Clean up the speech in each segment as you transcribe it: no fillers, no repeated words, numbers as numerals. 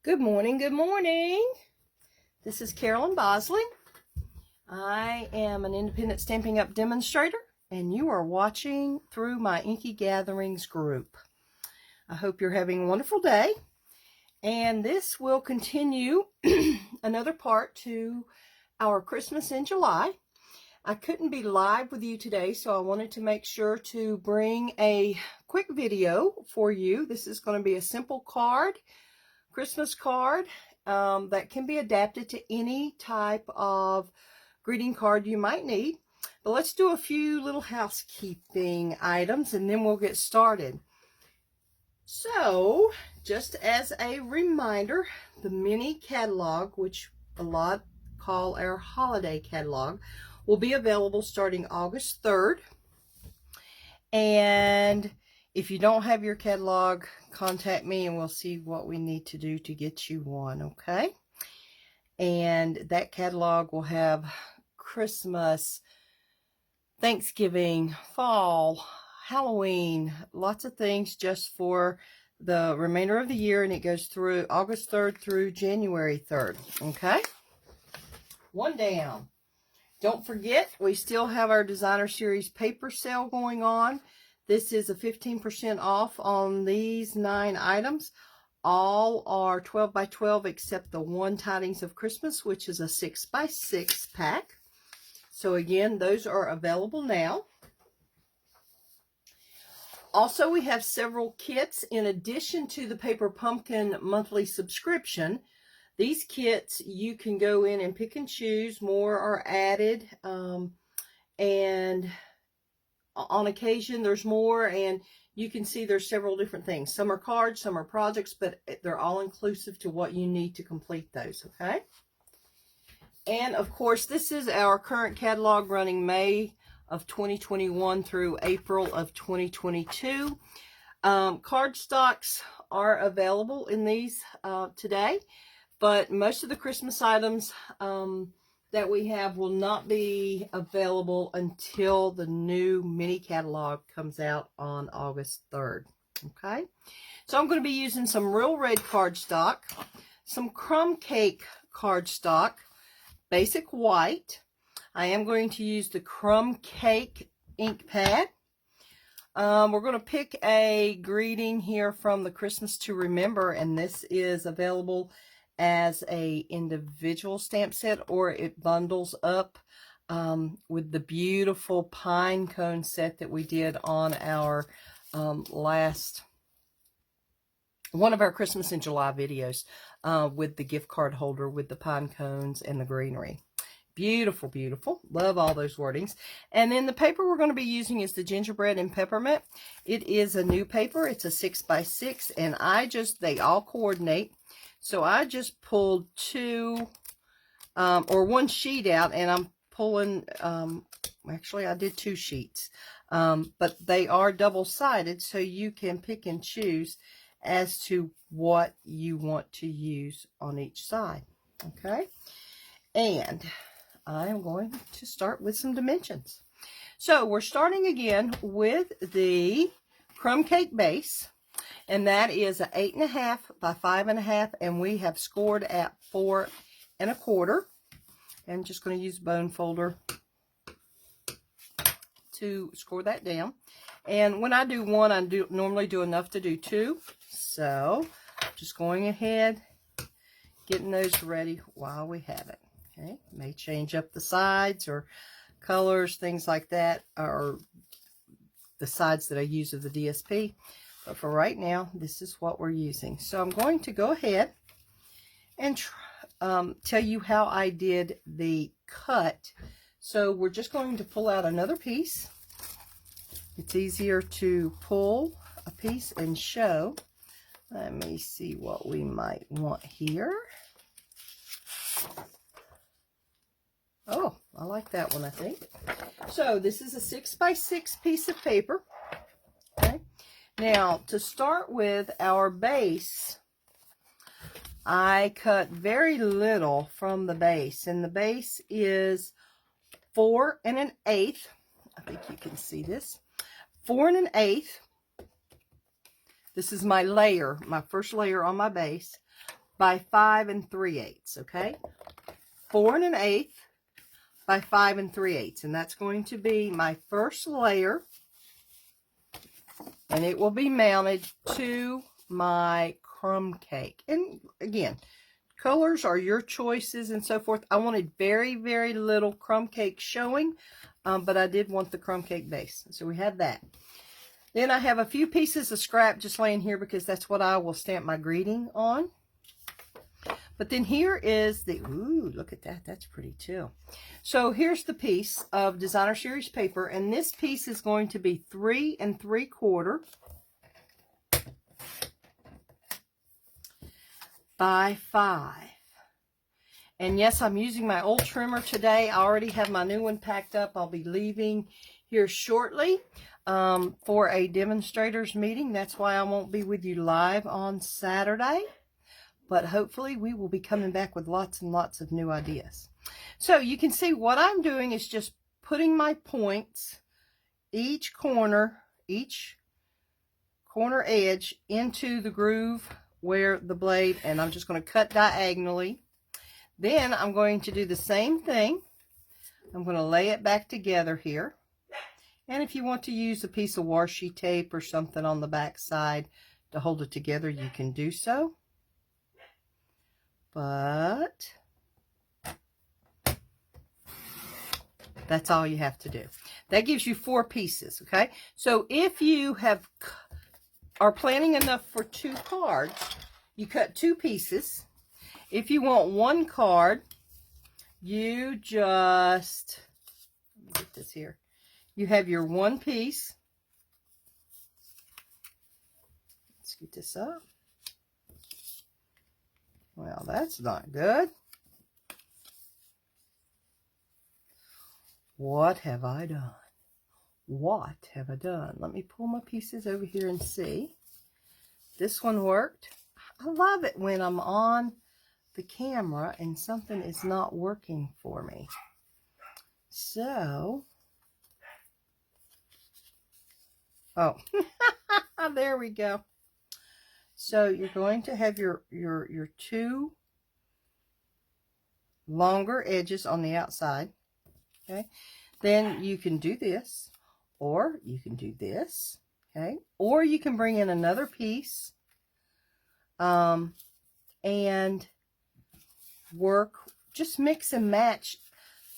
Good morning, good morning. This is Carolyn Bosley. I am an independent Stampin' Up demonstrator, and you are watching through my Inky Gatherings group. I hope you're having a wonderful day, and this will continue another part to our Christmas in July. I couldn't be live with you today, so I wanted to make sure to bring a quick video for you. This is going to be a simple card, Christmas card, that can be adapted to any type of greeting card you might need. But let's do a few little housekeeping items and then we'll get started. So, just as a reminder, the mini catalog, which a lot call our holiday catalog, will be available starting August 3rd. And if you don't have your catalog, contact me and we'll see what we need to do to get you one, okay? And that catalog will have Christmas, Thanksgiving, fall, Halloween, lots of things just for the remainder of the year, and it goes through August 3rd through January 3rd, okay? One down. Don't forget, we still have our Designer Series paper sale going on. This is a 15% off on these 9 items. All are 12 by 12 except the one Tidings of Christmas, which is a 6 by 6 pack. So again, those are available now. Also, we have several kits in addition to the Paper Pumpkin monthly subscription. These kits, you can go in and pick and choose. More are added, and on occasion there's more, and you can see there's several different things. Some are cards, some are projects, but they're all inclusive to what you need to complete those, okay? And of course, this is our current catalog running May of 2021 through April of 2022. Card stocks are available in these today, but most of the Christmas items that we have will not be available until the new mini catalog comes out on August 3rd. Okay, so I'm going to be using some Real Red cardstock, some Crumb Cake cardstock, basic white. I am going to use the Crumb Cake ink pad. We're going to pick a greeting here from the Christmas to Remember, and this is available as a individual stamp set, or it bundles up with the beautiful pine cone set that we did on our last one of our Christmas in July videos, with the gift card holder with the pine cones and the greenery. Beautiful, beautiful. Love all those wordings. And then the paper we're going to be using is the Gingerbread and Peppermint. It is a new paper. It's a 6 by 6, and they all coordinate. So I just pulled one sheet out, and I'm pulling, actually I did 2 sheets, but they are double-sided, so you can pick and choose as to what you want to use on each side, okay? And I'm going to start with some dimensions. So we're starting again with the Crumb Cake base. And that is an 8.5 by 5.5, and we have scored at 4 1/4. I'm just going to use a bone folder to score that down. And when I do one, I normally do enough to do 2. So just going ahead, getting those ready while we have it. Okay, may change up the sides or colors, things like that, or the sides that I use of the DSP. But for right now, this is what we're using. So I'm going to go ahead and tell you how I did the cut. So we're just going to pull out another piece. It's easier to pull a piece and show. Let me see what we might want here. Oh, I like that one, I think. So this is a 6 by 6 piece of paper. Okay. Now, to start with our base, I cut very little from the base, and the base is 4 1/8. I think you can see this. 4 1/8. This is my layer, my first layer on my base. by 5 3/8, okay? 4 1/8 by 5 3/8, and that's going to be my first layer, and it will be mounted to my crumb cake. And again, colors are your choices and so forth. I wanted very, very little crumb cake showing, but I did want the crumb cake base, so we had that. Then I have a few pieces of scrap just laying here because that's what I will stamp my greeting on. But then here is the, ooh, look at that. That's pretty too. So here's the piece of Designer Series paper, and this piece is going to be 3 3/4 by 5. And yes, I'm using my old trimmer today. I already have my new one packed up. I'll be leaving here shortly for a demonstrators meeting. That's why I won't be with you live on Saturday. But hopefully we will be coming back with lots and lots of new ideas. So you can see what I'm doing is just putting my points, each corner edge into the groove where the blade, and I'm just going to cut diagonally. Then I'm going to do the same thing. I'm going to lay it back together here. And if you want to use a piece of washi tape or something on the back side to hold it together, you can do so. But that's all you have to do. That gives you 4 pieces, okay? So if you are planning enough for 2 cards, you cut 2 pieces. If you want 1 card, you just, let me get this here. You have your 1 piece. Let's get this up. Well, that's not good. What have I done? What have I done? Let me pull my pieces over here and see. This one worked. I love it when I'm on the camera and something is not working for me. So, oh, there we go. So you're going to have your 2 longer edges on the outside, okay? Then you can do this, or you can do this, okay? Or you can bring in another piece and work, just mix and match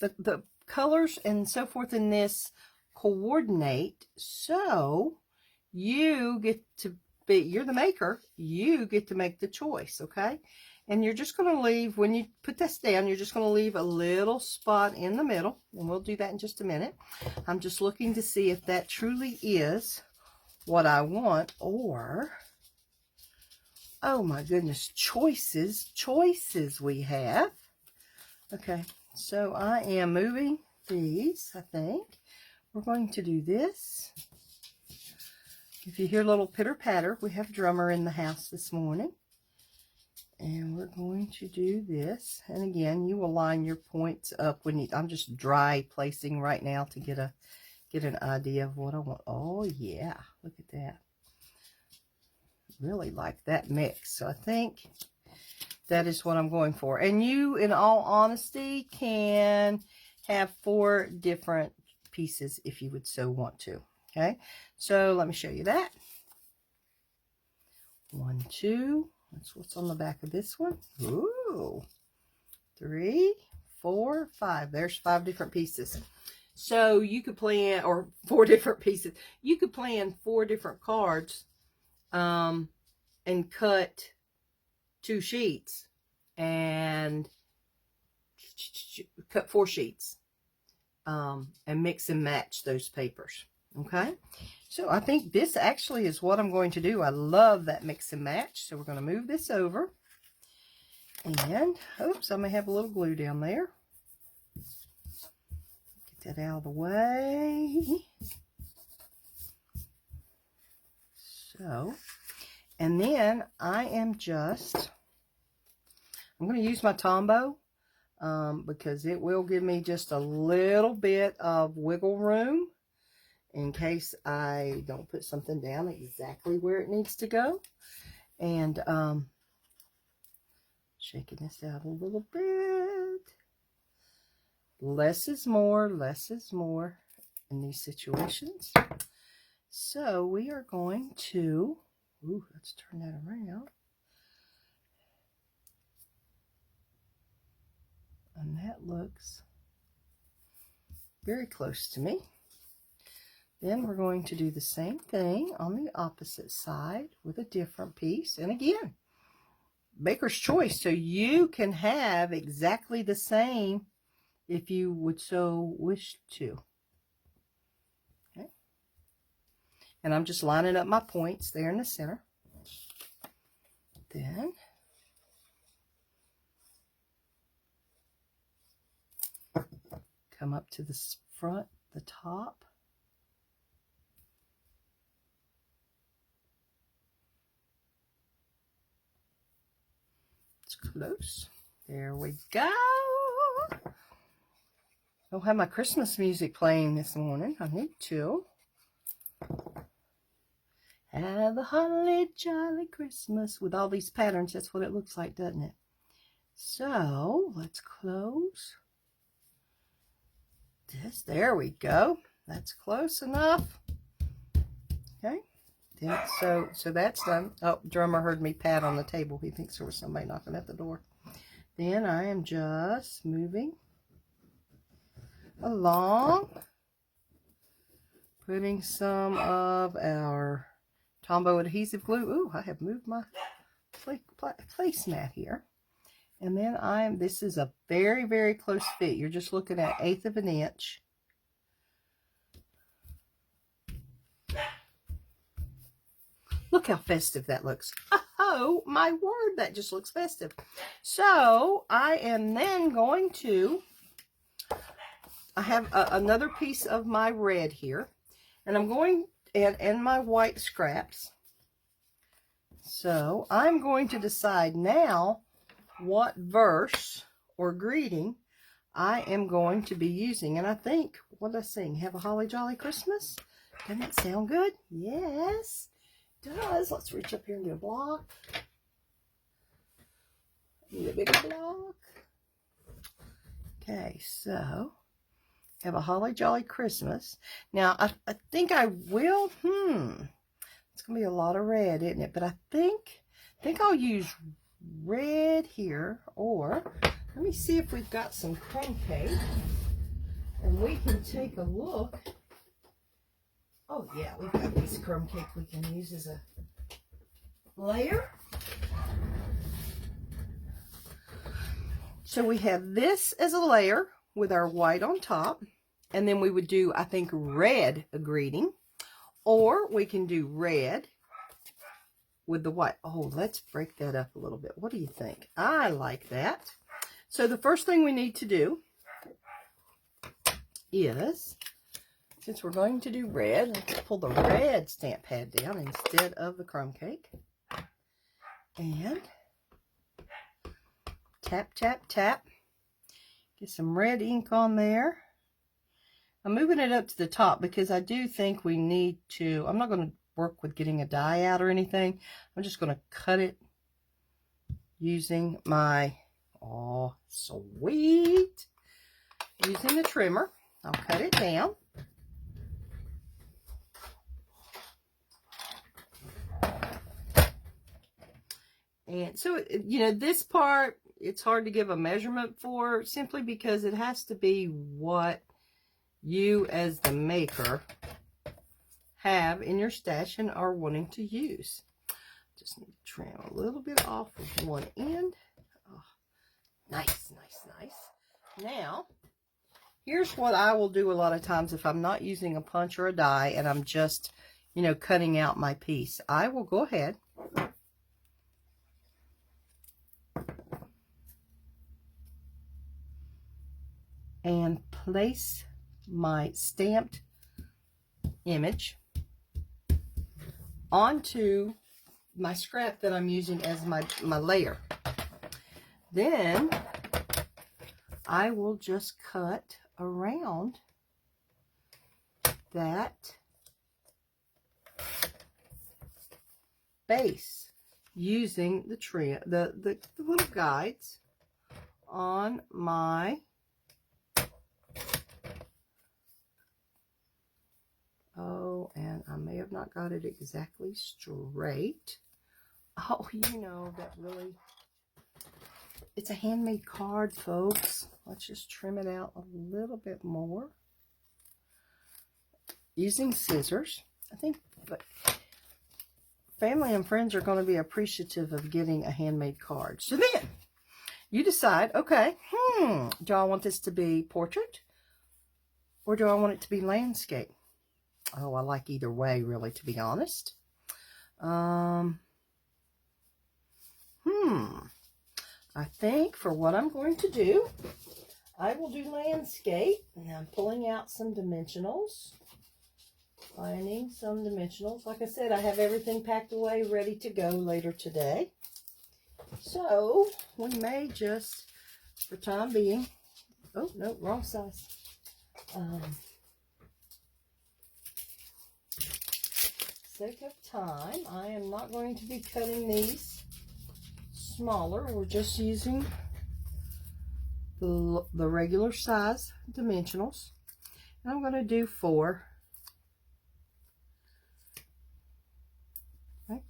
the colors and so forth in this, coordinate, so you get to be, you're the maker, you get to make the choice, okay? And you're just going to leave, when you put this down, you're just going to leave a little spot in the middle, and we'll do that in just a minute. I'm just looking to see if that truly is what I want, or, oh my goodness, choices we have. Okay, so I am moving these, I think. We're going to do this. If you hear a little pitter-patter, we have a drummer in the house this morning. And we're going to do this. And again, you will line your points up when you, I'm just dry placing right now to get an idea of what I want. Oh yeah, look at that. Really like that mix. So I think that is what I'm going for. And you, in all honesty, can have 4 different pieces if you would so want to. Okay, so let me show you that. 1, 2. That's what's on the back of this one. Ooh. 3, 4, 5. There's 5 different pieces. So you could plan, or 4 different pieces. You could plan 4 different cards and cut 2 sheets and cut 4 sheets and mix and match those papers. Okay, so I think this actually is what I'm going to do. I love that mix and match. So we're going to move this over. And, oops, I may have a little glue down there. Get that out of the way. So, and then I am just, I'm going to use my Tombow because it will give me just a little bit of wiggle room in case I don't put something down exactly where it needs to go. And Shaking this out a little bit. Less is more, less is more in these situations. So we are going to, let's turn that around. And that looks very close to me. Then we're going to do the same thing on the opposite side with a different piece. And again, maker's choice. So you can have exactly the same if you would so wish to. Okay. And I'm just lining up my points there in the center. Then come up to the front, the top. It's close. There we go. I'll have my Christmas music playing this morning. I need to. Have a holly jolly Christmas with all these patterns. That's what it looks like, doesn't it? So let's close this. There we go. That's close enough. Okay. Then, so that's done. Oh, drummer heard me pat on the table. He thinks there was somebody knocking at the door. Then I am just moving along, putting some of our Tombow adhesive glue. Ooh, I have moved my placemat here. And then this is a very, very close fit. You're just looking at 1/8 of an inch. Look how festive that looks. Oh, my word, that just looks festive. So I am then going to, I have another piece of my red here, and I'm going, and my white scraps. So I'm going to decide now what verse or greeting I am going to be using. And I think, what did I sing? Have a holly jolly Christmas? Doesn't that sound good? Yes, it does. Let's reach up here and do a block. Need a bigger block. Okay, so have a holly jolly Christmas. Now, I think I will, it's going to be a lot of red, isn't it? But I think I'll use red here, or let me see if we've got some crumb cake, and we can take a look. Oh, yeah, we've got this crumb cake we can use as a layer. So we have this as a layer with our white on top. And then we would do, I think, red a greeting. Or we can do red with the white. Oh, let's break that up a little bit. What do you think? I like that. So the first thing we need to do is, since we're going to do red, let's pull the red stamp pad down instead of the crumb cake. And tap, tap, tap. Get some red ink on there. I'm moving it up to the top because I do think we need to, I'm not going to work with getting a die out or anything. I'm just going to cut it using my, oh, sweet, using the trimmer. I'll cut it down. And so, you know, this part, it's hard to give a measurement for simply because it has to be what you as the maker have in your stash and are wanting to use. Just need to trim a little bit off of one end. Oh, nice, nice, nice. Now, here's what I will do a lot of times if I'm not using a punch or a die and I'm just, you know, cutting out my piece. I will go ahead and place my stamped image onto my scrap that I'm using as my layer. Then I will just cut around that base. using the trim, the little guides on my and I may have not got it exactly straight. Oh, you know, that really, it's a handmade card, folks. Let's just trim it out a little bit more using scissors. I think family and friends are going to be appreciative of getting a handmade card. So then you decide, okay, do I want this to be portrait or do I want it to be landscape? Oh, I like either way, really, to be honest. I think for what I'm going to do, I will do landscape. And I'm pulling out some dimensionals. Finding some dimensionals. Like I said, I have everything packed away, ready to go later today. So, we may just, for time being, oh, no, wrong size. Sake of time, I am not going to be cutting these smaller. We're just using the regular size dimensionals. And I'm going to do 4. Okay.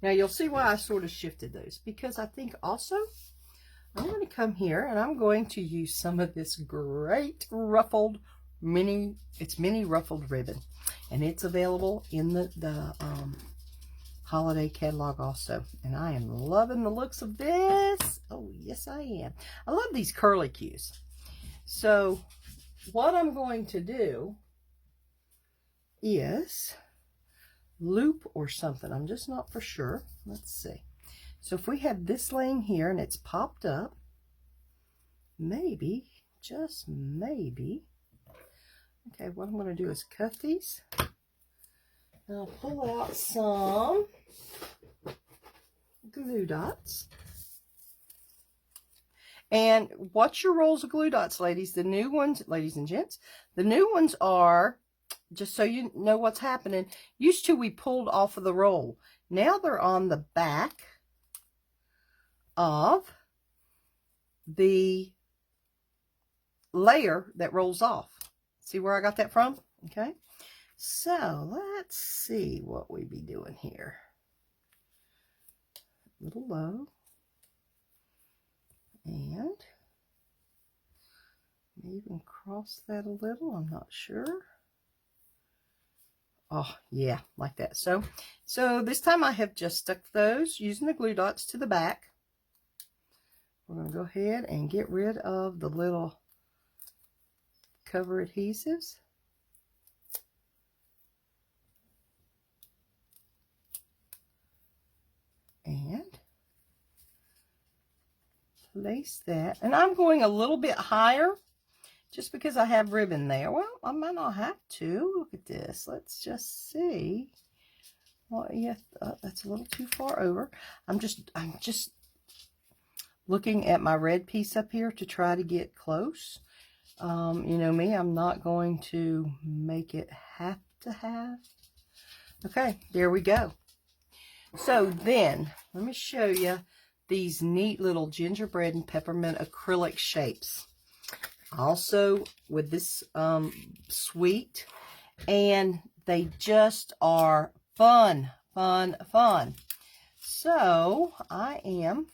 Now you'll see why I sort of shifted those, because I think also I'm going to come here and I'm going to use some of this great ruffled mini ruffled ribbon, and it's available in the holiday catalog also, and I am loving the looks of this. Oh yes, I am. I love these curly cues. So what I'm going to do is loop or something. I'm just not for sure. Let's see. So if we have this laying here and it's popped up, maybe, just maybe. Okay, what I'm going to do is cut these. And I'll pull out some glue dots. And what's your rolls of glue dots, ladies? The new ones, ladies and gents, the new ones are, just so you know what's happening, used to we pulled off of the roll. Now they're on the back of the layer that rolls off. See where I got that from? Okay. So let's see what we be doing here. A little low. And even cross that a little. I'm not sure. Oh, yeah, like that. So this time I have just stuck those using the glue dots to the back. We're going to go ahead and get rid of the little cover adhesives. And place that. And I'm going a little bit higher just because I have ribbon there. Well, I might not have to. Look at this. Let's just see. Well, yeah, that's a little too far over. I'm just looking at my red piece up here to try to get close. You know me, I'm not going to make it have to have. Okay, there we go. So then, let me show you these neat little gingerbread and peppermint acrylic shapes. Also with this sweet, and they just are fun. So I am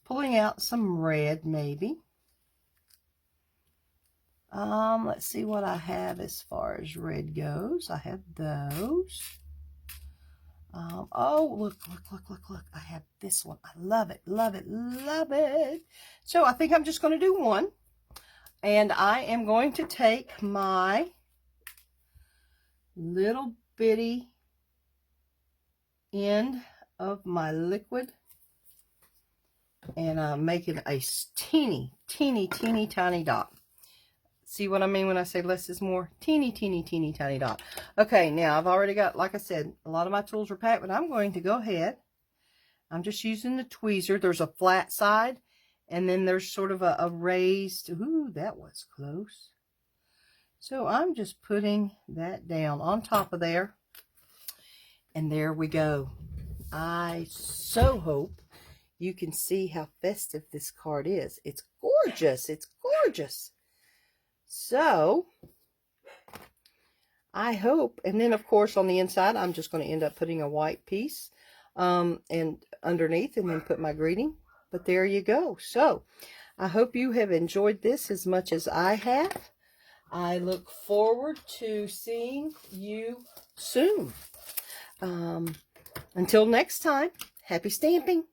pulling out some red maybe. Let's see what I have as far as red goes. I have those. Oh, look. I have this one. I love it. So I think I'm just going to do one. And I am going to take my little bitty end of my liquid. And I'm making a teeny tiny dot. See what I mean when I say less is more? Teeny tiny dot. Okay, now I've already got, like I said, a lot of my tools are packed, but I'm going to go ahead. I'm just using the tweezer. There's a flat side, and then there's sort of a raised, ooh, that was close. So I'm just putting that down on top of there, and there we go. I so hope you can see how festive this card is. It's gorgeous. It's gorgeous. So, I hope, and then of course on the inside, I'm just going to end up putting a white piece and underneath, and then put my greeting. But there you go. So, I hope you have enjoyed this as much as I have. I look forward to seeing you soon. Until next time, happy stamping.